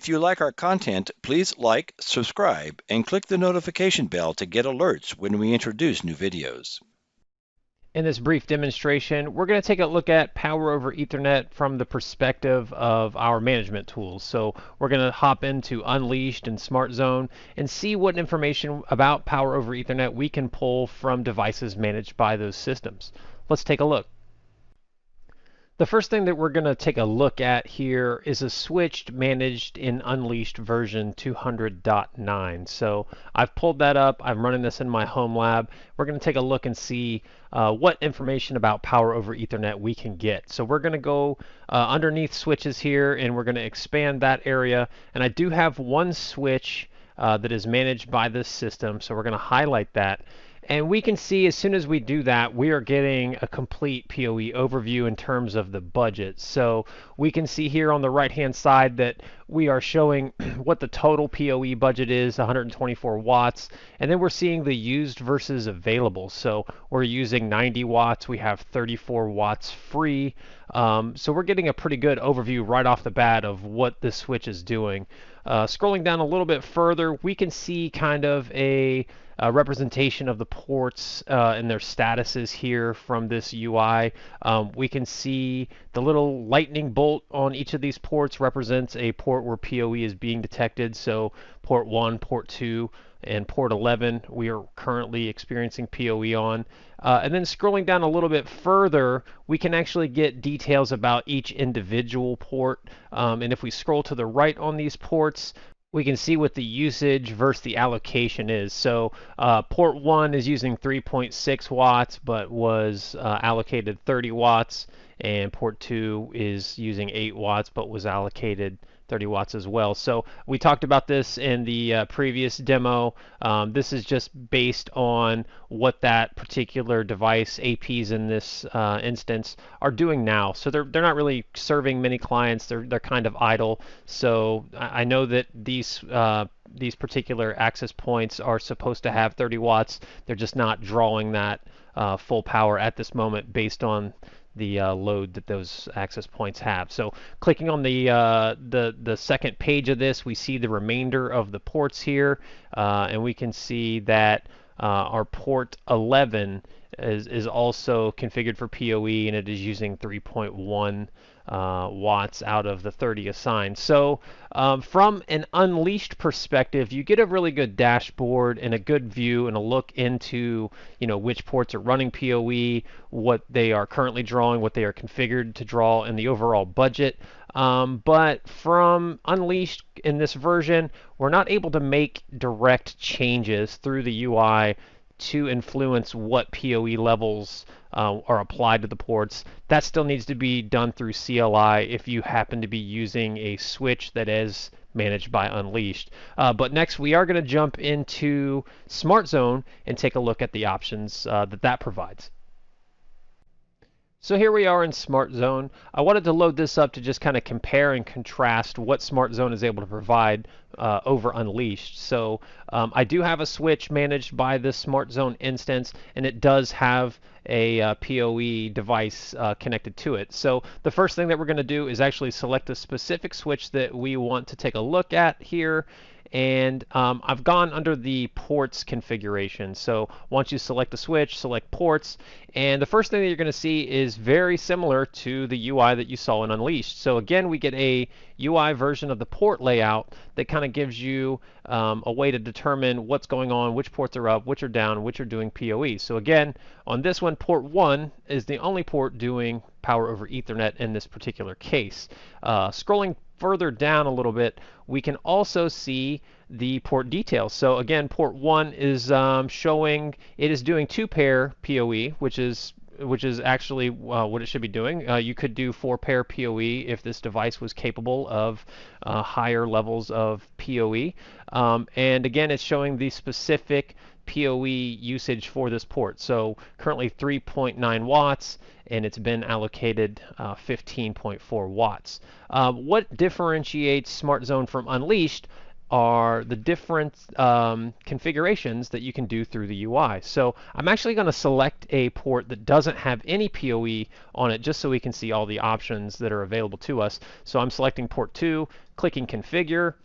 If you like our content, please like, subscribe, and click the notification bell to get alerts when we introduce new videos. In this brief demonstration, we're going to take a look at Power over Ethernet from the perspective of our management tools. So we're going to hop into Unleashed and SmartZone and see what information about Power over Ethernet we can pull from devices managed by those systems. Let's take a look. The first thing that we're going to take a look at here is a switch managed in Unleashed version 200.9. So I've pulled that up. I'm running this in my home lab. We're going to take a look and see what information about Power over Ethernet we can get. So we're going to go underneath switches here, and we're going to expand that area. And I do have one switch that is managed by this system, so we're going to highlight that. And we can see as soon as we do that, we are getting a complete PoE overview in terms of the budget. So we can see here on the right-hand side that we are showing what the total PoE budget is, 124 watts. And then we're seeing the used versus available. So we're using 90 watts. We have 34 watts free. So we're getting a pretty good overview right off the bat of what this switch is doing. Scrolling down a little bit further, we can see kind of a representation of the ports and their statuses here from this UI. We can see the little lightning bolt on each of these ports represents a port where PoE is being detected. So port 1, port 2, and port 11 we are currently experiencing PoE on. And then scrolling down a little bit further, we can actually get details about each individual port. And if we scroll to the right on these ports, we can see what the usage versus the allocation is. So port 1 is using 3.6 watts, but was allocated 30 watts. And port 2 is using 8 watts, but was allocated 30 watts as well. So we talked about this in the previous demo. This is just based on what that particular device, APs in this instance, are doing now. So they're not really serving many clients. They're kind of idle. So I know that these particular access points are supposed to have 30 watts. They're just not drawing that full power at this moment based on the load that those access points have. So clicking on the second page of this, we see the remainder of the ports here, and we can see that our port 11 is also configured for PoE, and it is using 3.1 watts out of the 30 assigned. So from an Unleashed perspective, you get a really good dashboard and a good view and a look into which ports are running PoE, what they are currently drawing, what they are configured to draw, and the overall budget. But from Unleashed in this version, we're not able to make direct changes through the UI to influence what PoE levels are applied to the ports. That still needs to be done through CLI if you happen to be using a switch that is managed by Unleashed. But next we are going to jump into SmartZone and take a look at the options that provides. So here we are in SmartZone. I wanted to load this up to just kind of compare and contrast what SmartZone is able to provide over Unleashed. So I do have a switch managed by this SmartZone instance, and it does have a PoE device connected to it. So the first thing that we're going to do is actually select a specific switch that we want to take a look at here. And I've gone under the ports configuration. So once you select the switch, select ports, and the first thing that you're going to see is very similar to the UI that you saw in Unleashed. So again, we get a UI version of the port layout that kind of gives you a way to determine what's going on, which ports are up, which are down, which are doing PoE. So again, on this one, port 1 is the only port doing Power over Ethernet in this particular case. Scrolling further down a little bit, we can also see the port details. So again, port 1 is showing it is doing 2-pair PoE, which is actually what it should be doing. You could do 4-pair PoE if this device was capable of higher levels of PoE. And again, it's showing the specific PoE usage for this port. So currently 3.9 watts, and it's been allocated 15.4 watts. What differentiates SmartZone from Unleashed are the different configurations that you can do through the UI. So I'm actually going to select a port that doesn't have any PoE on it just so we can see all the options that are available to us. So I'm selecting port 2, clicking configure,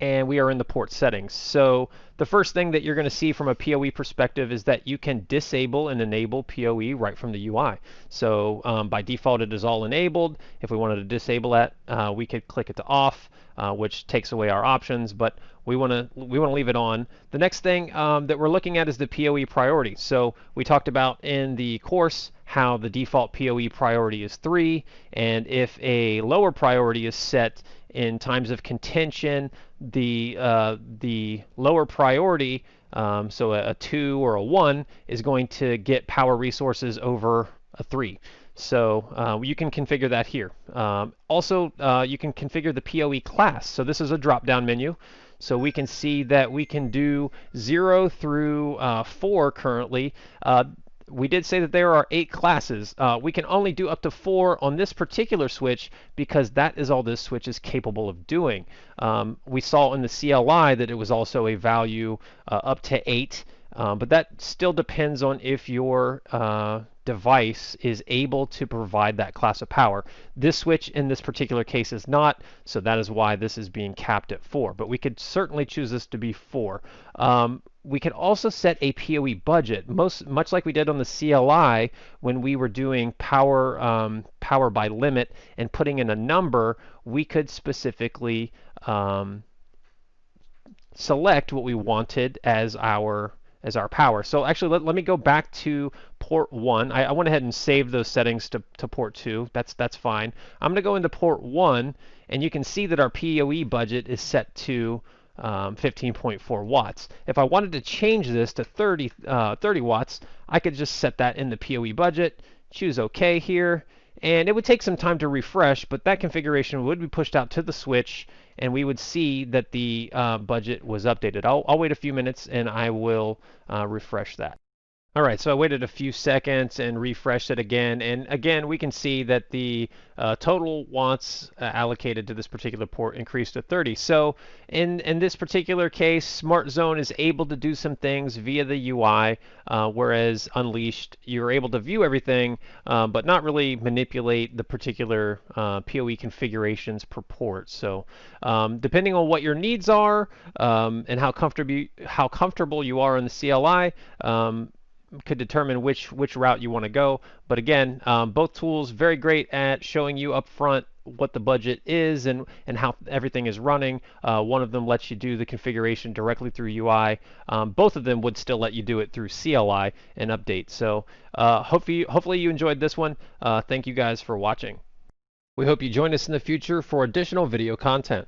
and we are in the port settings. So the first thing that you're going to see from a PoE perspective is that you can disable and enable PoE right from the UI. So by default it is all enabled. If we wanted to disable that, we could click it to off, which takes away our options, but we want to leave it on. The next thing that we're looking at is the PoE priority. So we talked about in the course how the default PoE priority is 3, and if a lower priority is set in times of contention, the lower priority, so a 2 or a 1, is going to get power resources over a 3. So you can configure that here. Also, you can configure the Poe class. So this is a drop-down menu. So we can see that we can do 0 through 4 currently. We did say that there are 8 classes. We can only do up to 4 on this particular switch because that is all this switch is capable of doing. We saw in the CLI that it was also a value up to 8, but that still depends on if your device is able to provide that class of power. This switch in this particular case is not, so that is why this is being capped at 4, but we could certainly choose this to be 4. We could also set a PoE budget, much like we did on the CLI when we were doing power by limit and putting in a number. We could specifically select what we wanted as our power. So actually, let me go back to port 1. I went ahead and saved those settings to port 2. That's fine. I'm going to go into port 1, and you can see that our PoE budget is set to 15.4 watts. If I wanted to change this to 30 watts, I could just set that in the PoE budget, choose OK here, and it would take some time to refresh, but that configuration would be pushed out to the switch, and we would see that the budget was updated. I'll wait a few minutes and I will refresh that. All right, so I waited a few seconds and refreshed it again, and again we can see that the total watts allocated to this particular port increased to 30. So in this particular case, SmartZone is able to do some things via the UI, whereas Unleashed, you're able to view everything, but not really manipulate the particular PoE configurations per port. So depending on what your needs are and how comfortable you are in the CLI, could determine which route you want to go. But again, both tools very great at showing you up front what the budget is and how everything is running. One of them lets you do the configuration directly through UI. Both of them would still let you do it through CLI and update. So hopefully you enjoyed this one. Thank you guys for watching. We hope you join us in the future for additional video content.